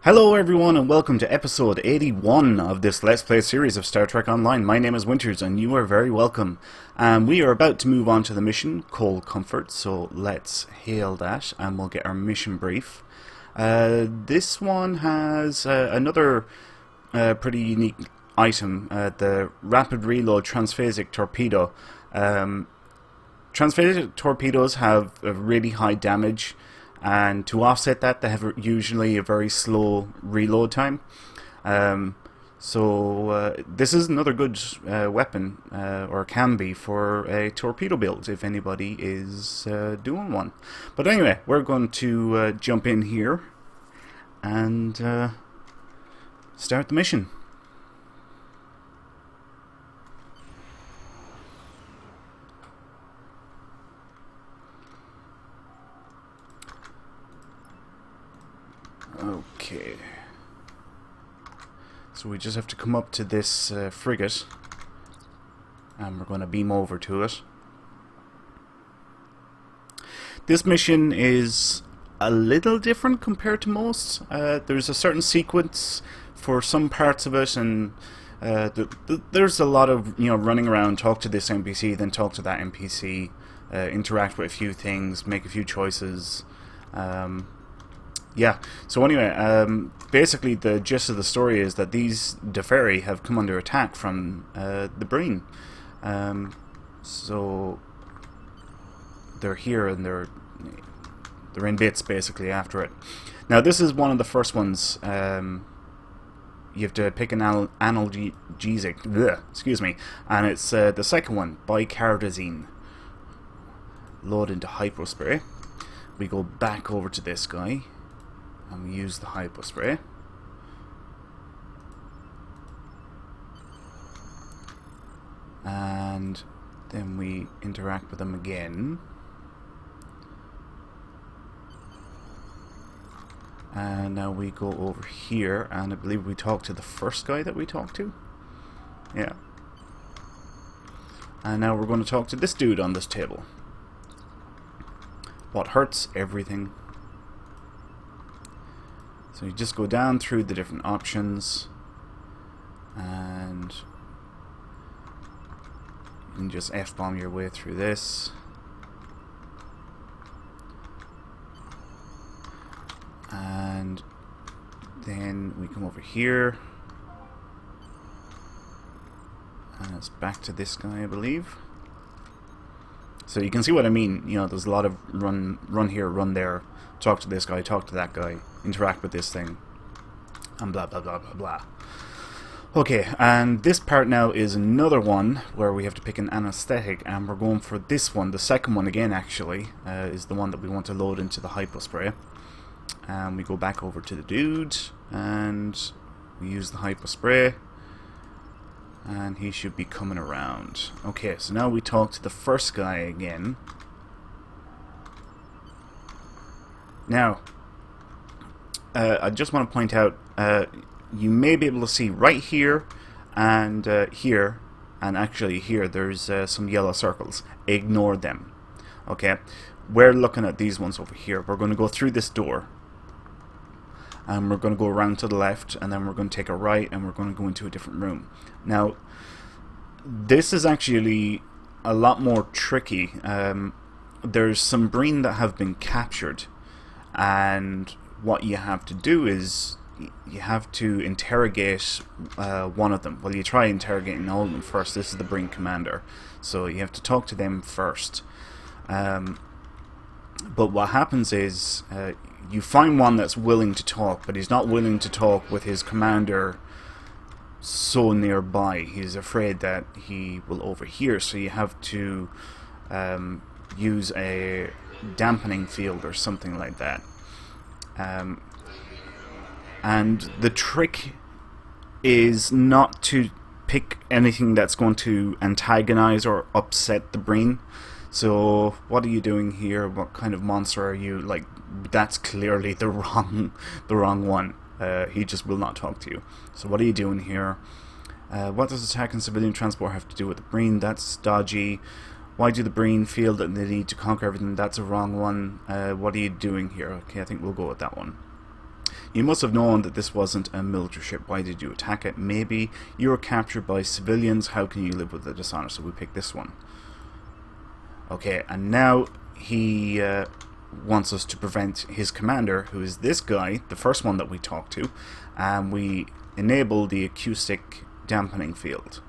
Hello everyone and welcome to episode 81 of this Let's Play series of Star Trek Online. My name is Winters and you are very welcome. We are about to move on to the mission, Cold Comfort, so let's hail that and we'll get our mission brief. This one has another pretty unique item, the Rapid Reload Transphasic Torpedo. Transphasic torpedoes have a really high damage, and to offset that they have usually a very slow reload time. This is another good weapon, or can be, for a torpedo build if anybody is doing one. But anyway, we're going to jump in here and start the mission. Okay, so we just have to come up to this frigate and we're going to beam over to it. This mission is a little different compared to most. There's a certain sequence for some parts of it, and there's a lot of running around, talk to this NPC, then talk to that NPC, interact with a few things, make a few choices. Yeah, so anyway, basically the gist of the story is that these Deferi have come under attack from the Breen. So they're here and they're in bits basically after it. Now this is one of the first ones. You have to pick an analgesic, excuse me, and it's the second one, bicardazine. Load into hypospray. We go back over to this guy and we use the hypospray. And then we interact with them again. And now we go over here, and I believe we talk to the first guy that we talked to. Yeah. And now we're going to talk to this dude on this table. What hurts everything. So you just go down through the different options and you can just F-bomb your way through this. And then we come over here and it's back to this guy, I believe. So you can see what I mean. There's a lot of run here, run there, talk to this guy, talk to that guy, interact with this thing, and blah blah blah blah blah. Okay, and this part now is another one where we have to pick an anesthetic, and we're going for this one, the second one again actually, is the one that we want to load into the hypospray. And we go back over to the dude, and we use the hypospray, and he should be coming around. Okay, so now we talk to the first guy again. Now, I just want to point out, you may be able to see right here and here, and actually here, there's some yellow circles. Ignore them. Okay, we're looking at these ones over here. We're going to go through this door, and we're going to go around to the left, and then we're going to take a right, and we're going to go into a different room. Now, this is actually a lot more tricky. There's some Breen that have been captured, and what you have to do is you have to interrogate one of them. Well, you try interrogating all of them first. This is the Breen commander, so you have to talk to them first. But what happens is you find one that's willing to talk, but he's not willing to talk with his commander so nearby. He's afraid that he will overhear, so you have to use a dampening field or something like that. And the trick is not to pick anything that's going to antagonize or upset the Breen. So what are you doing here? What kind of monster are you? Like, that's clearly the wrong one. He just will not talk to you. So what are you doing here? What does attacking civilian transport have to do with the Breen? That's dodgy. Why do the Breen feel that they need to conquer everything? That's a wrong one. What are you doing here? Okay, I think we'll go with that one. You must have known that this wasn't a military ship. Why did you attack it? Maybe you were captured by civilians. How can you live with the dishonor? So we pick this one. Okay, and now he wants us to prevent his commander, who is this guy, the first one that we talked to, and we enable the acoustic dampening field.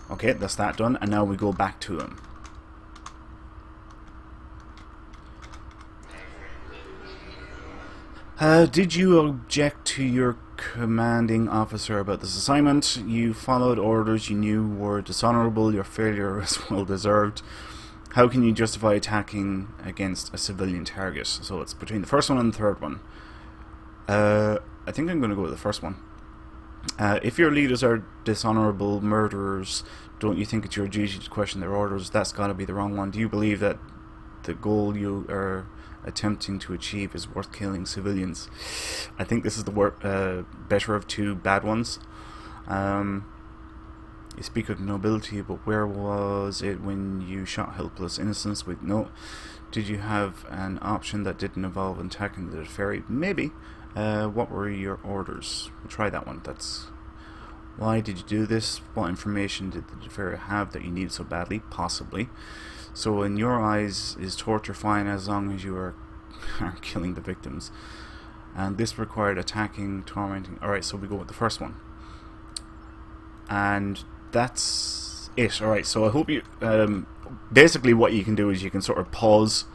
Okay, that's that done, and now we go back to him. Did you object to your commanding officer about this assignment? You followed orders you knew were dishonorable. Your failure is well deserved. How can you justify attacking against a civilian target? So it's between the first one and the third one. I think I'm going to go with the first one. If your leaders are dishonorable murderers, don't you think it's your duty to question their orders? That's got to be the wrong one. Do you believe that the goal you are attempting to achieve is worth killing civilians? I think this is the better of two bad ones. You speak of nobility, but where was it when you shot helpless innocents with no... Did you have an option that didn't involve attacking the ferry? Maybe. What were your orders? We'll try that one. That's... Why did you do this? What information did the ferry have that you needed so badly? Possibly. So in your eyes, is torture fine as long as you are killing the victims? And this required attacking, tormenting... Alright, so we go with the first one. And that's it. Alright, so I hope you... basically what you can do is you can sort of pause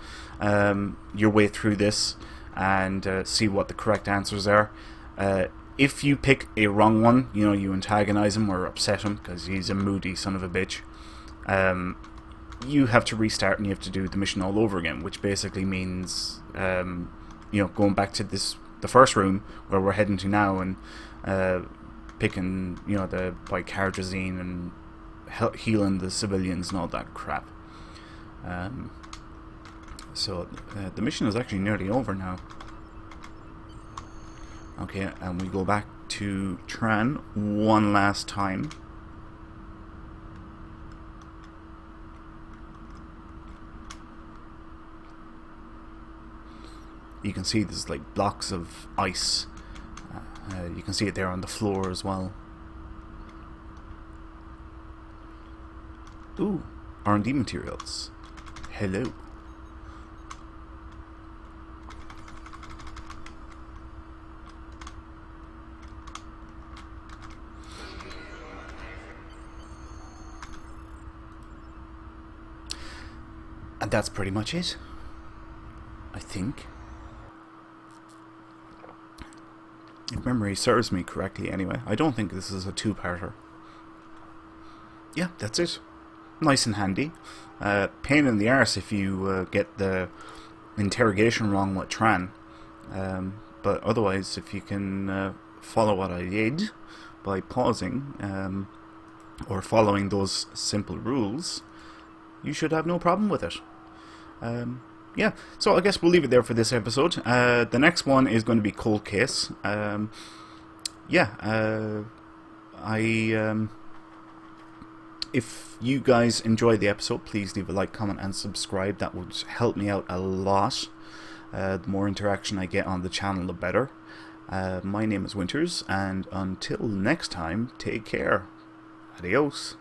your way through this and see what the correct answers are. If you pick a wrong one, you know, you antagonize him or upset him because he's a moody son of a bitch, you have to restart and you have to do the mission all over again, which basically means you know, going back to the first room where we're heading to now and picking, you know, the bicarbazine and healing the civilians and all that crap. So the mission is actually nearly over now. Okay, and we go back to Tran one last time. You can see there's like blocks of ice. You can see it there on the floor as well. Ooh, R&D materials. Hello. And that's pretty much it, I think. If memory serves me correctly anyway. I don't think this is a two-parter. Yeah, that's it. Nice and handy. Pain in the arse if you get the interrogation wrong with Tran. But otherwise, if you can follow what I did by pausing or following those simple rules, you should have no problem with it. Yeah, so I guess we'll leave it there for this episode. The next one is going to be Cold Case. If you guys enjoyed the episode, please leave a like, comment and subscribe. That would help me out a lot. The more interaction I get on the channel, the better. My name is Winters, and until next time, take care. Adios.